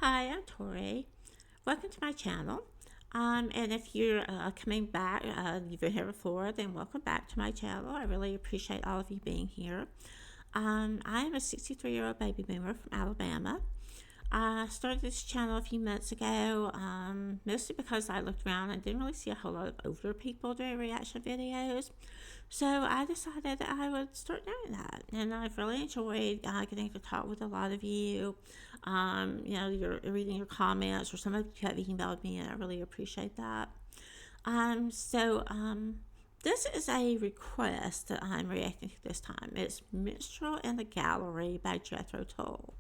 Hi, I'm Tori. Welcome to my channel. And if you're coming back, you've been here before, then welcome back to my channel. I really appreciate all of you being here. I am a 63-year-old baby boomer from Alabama. I started this channel a few months ago, mostly because I looked around and didn't really see a whole lot of older people doing reaction videos. So I decided that I would start doing that, and I've really enjoyed getting to talk with a lot of you. You're reading your comments, or some of you have emailed me, and I really appreciate that. This is a request that I'm reacting to this time. It's Minstrel in the Gallery by Jethro Tull.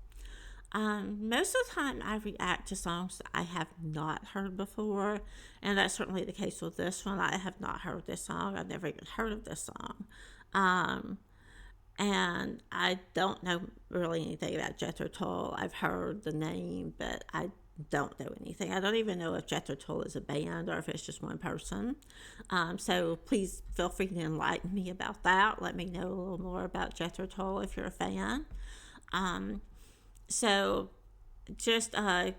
Most of the time I react to songs that I have not heard before, and that's certainly the case with this one. I have not heard this song. I've never even heard of this song. And I don't know really anything about Jethro Tull. I've heard the name, but I don't know anything. I don't even know if Jethro Tull is a band or if it's just one person. So please feel free to enlighten me about that. Let me know a little more about Jethro Tull if you're a fan. So, just as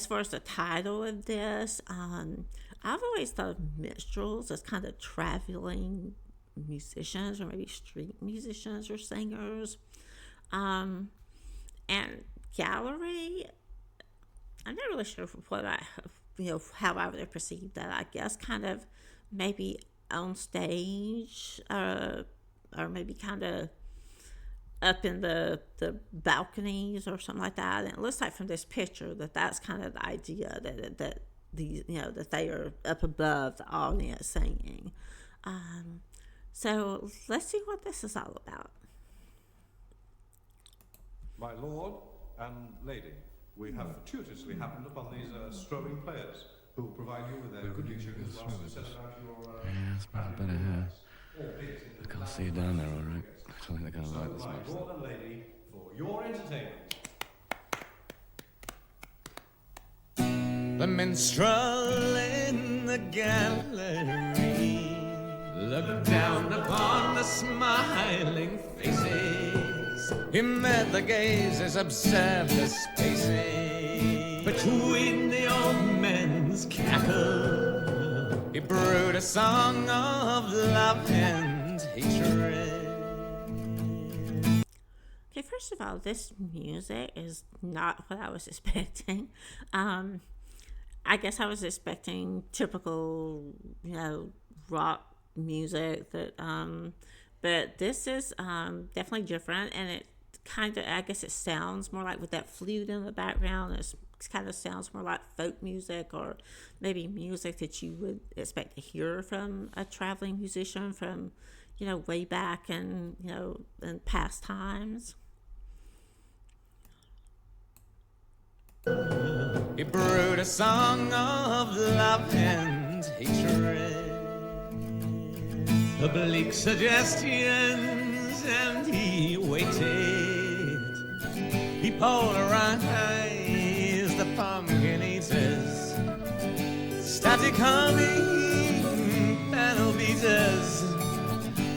far as the title of this, I've always thought of minstrels as kind of traveling musicians, or maybe street musicians or singers. And gallery, I'm not really sure how I would have perceived that. I guess kind of maybe on stage, or maybe kind of up in the balconies or something like that. And it looks like from this picture that that's kind of the idea, that that they are up above the audience singing. So let's see what this is all about. My lord and lady, we have fortuitously happened upon these strolling players who will provide you with their good tunes whilst you set about your Yeah, it's about better here. I can't see you down there, alright. I don't think they're gonna like this my much. lord and lady, for your entertainment. The minstrel in the gallery looked down upon the smiling faces. He met the gazes, observed the spaces between the old men's cackle. He brewed a song of love and hatred. Okay, first of all, this music is not what I was expecting. I guess I was expecting typical, rock music but this is definitely different, and it kind of, I guess it sounds more like, with that flute in the background, it kind of sounds more like folk music, or maybe music that you would expect to hear from a traveling musician from, way back and, in past times. He brewed a song of love and hatred, oblique suggestions, and he waited. He polarized the pumpkin eaters, static humming panel beaters,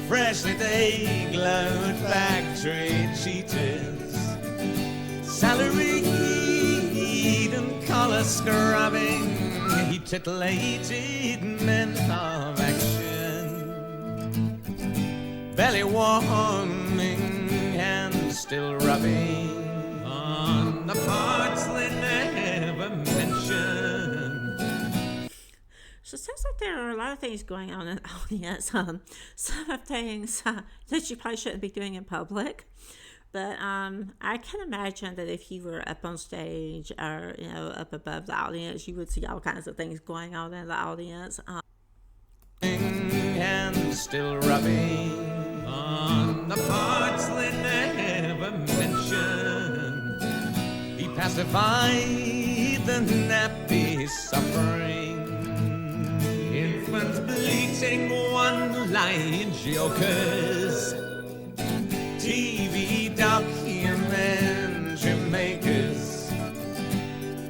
freshly they glowed factory cheaters, salaried and collar scrubbing. He titillated men of action, belly warming and still rubbing on the parts they never mentioned. So it sounds like there are a lot of things going on in the audience. Some of things that you probably shouldn't be doing in public. But I can imagine that if you were up on stage, or up above the audience, you would see all kinds of things going on in the audience. And still rubbing on the parts they never mentioned. He pacified the nappy suffering, infants bleating one-line jokers, TV documentary makers,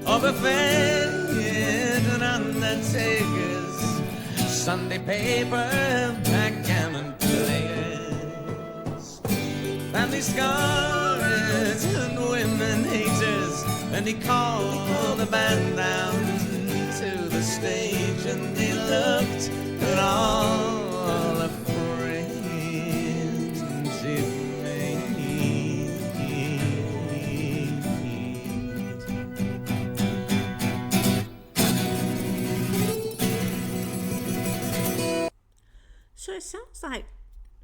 overfed and undertakers, Sunday paper backgammon players, family scholars and women haters, And he called the band down to the stage, and he looked at all the friends he made. So it sounds like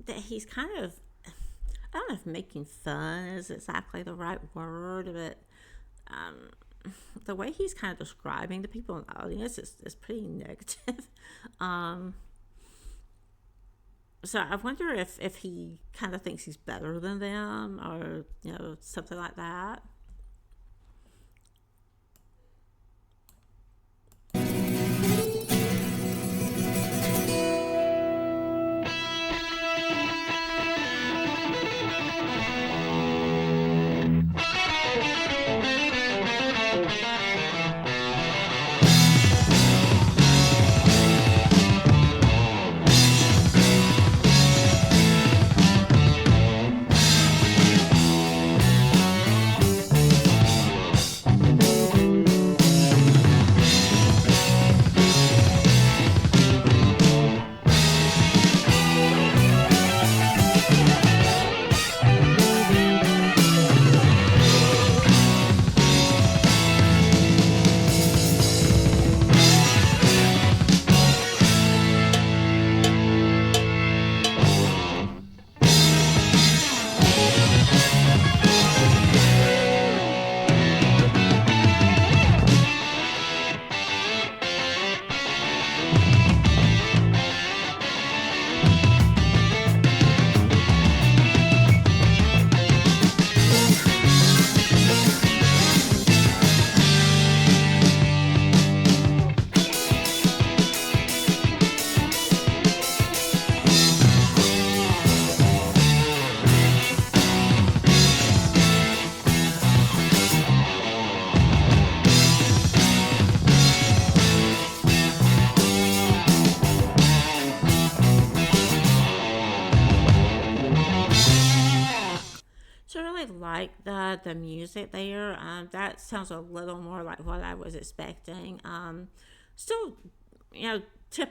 that he's kind of, I don't know if making fun is exactly the right word, but the way he's kind of describing the people in the audience is pretty negative. So I wonder if he kind of thinks he's better than them, or something like that. So I really like the music there. That sounds a little more like what I was expecting. Still, tip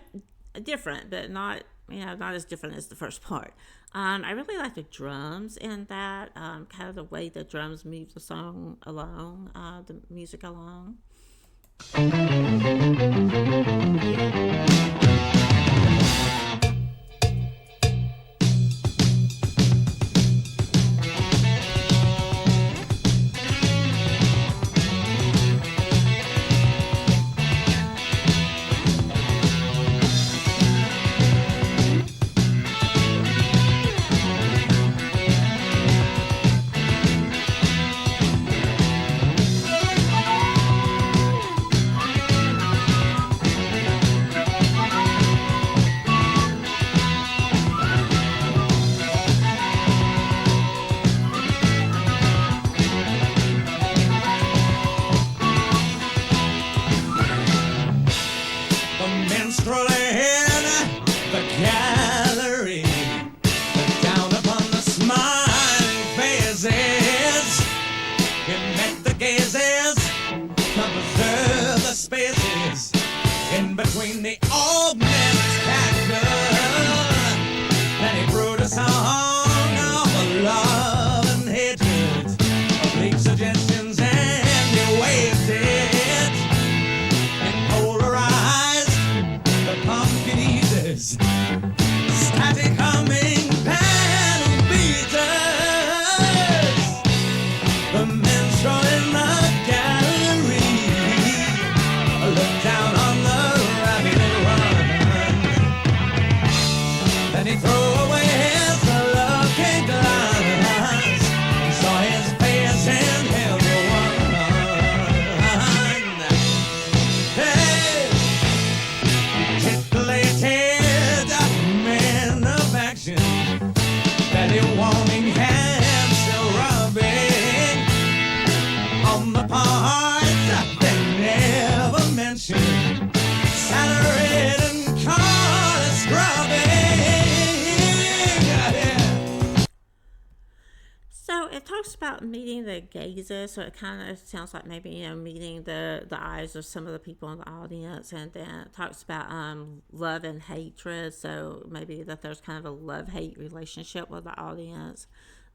different, but not as different as the first part. I really like the drums in that, kind of the way the drums move the song along, the music along. Minstrel in the gallery, looked down upon the smiling faces. He met the gazes, observed the spaces in between the old man's cactus. Then he wrote a song of love and hatred, oblique suggestions, and he waved it and polarized the pumpkin eaters, static humming panel beaters. The minstrel in the gallery looked down on the ragged run. talks about meeting the gazes, so it kind of sounds like maybe meeting the eyes of some of the people in the audience, and then it talks about love and hatred. So maybe that there's kind of a love-hate relationship with the audience.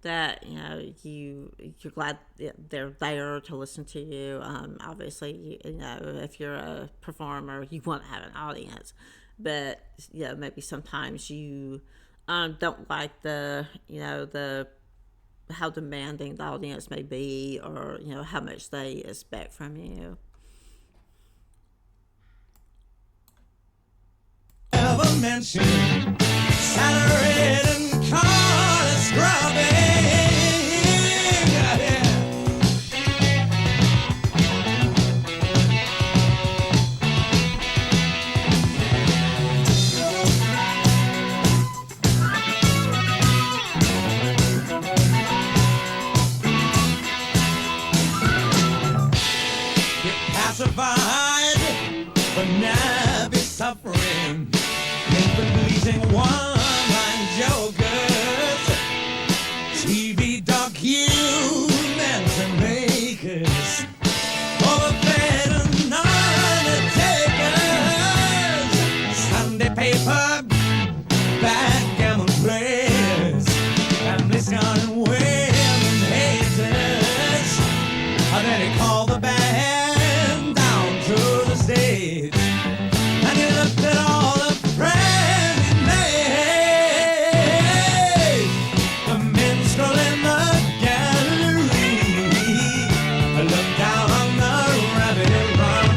That you're glad they're there to listen to you. Obviously, if you're a performer, you want to have an audience, but maybe sometimes you don't like the how demanding the audience may be, or how much they expect from you. Never mentioned salary and car scrubbing. Pacified, but now be suffering. People pleasing one-line jokers, TV documents and makers, overfed and undertakers, Sunday paper, backgammon players, family scarring women haters. Then he called the band down to the stage, and he looked at all the friends he made. The minstrel in the gallery looked down on the rabbit run.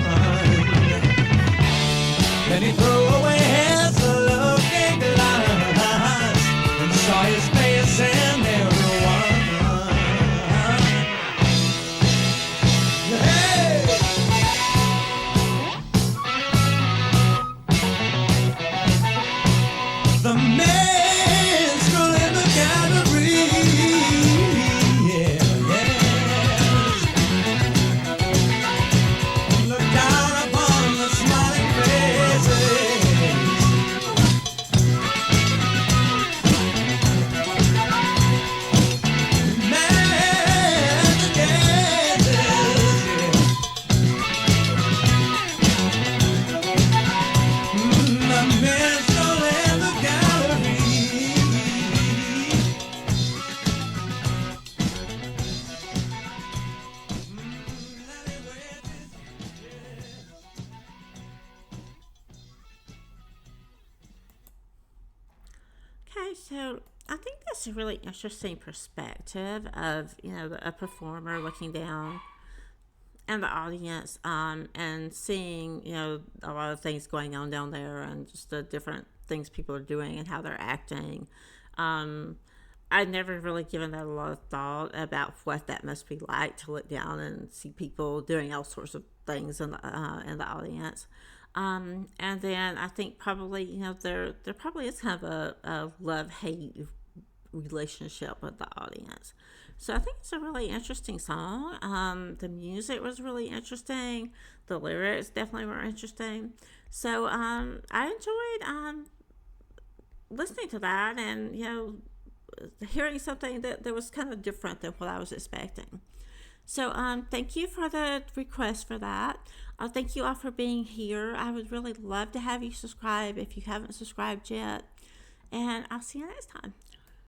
Then he threw away his looking glass and saw his face in everyone. The minstrel in the gallery, look down upon the smiling faces. Man, the gazes, the minstrel in the gallery. Okay, so I think that's a really interesting perspective of a performer looking down and the audience, and seeing a lot of things going on down there, and just the different things people are doing and how they're acting. I'd never really given that a lot of thought about what that must be like to look down and see people doing all sorts of things in the audience. And then I think probably there probably is kind of a love-hate relationship with the audience. So I think it's a really interesting song. The music was really interesting. The lyrics definitely were interesting. So I enjoyed listening to that, and hearing something that was kind of different than what I was expecting. So thank you for the request for that. Thank you all for being here. I would really love to have you subscribe if you haven't subscribed yet. And I'll see you next time.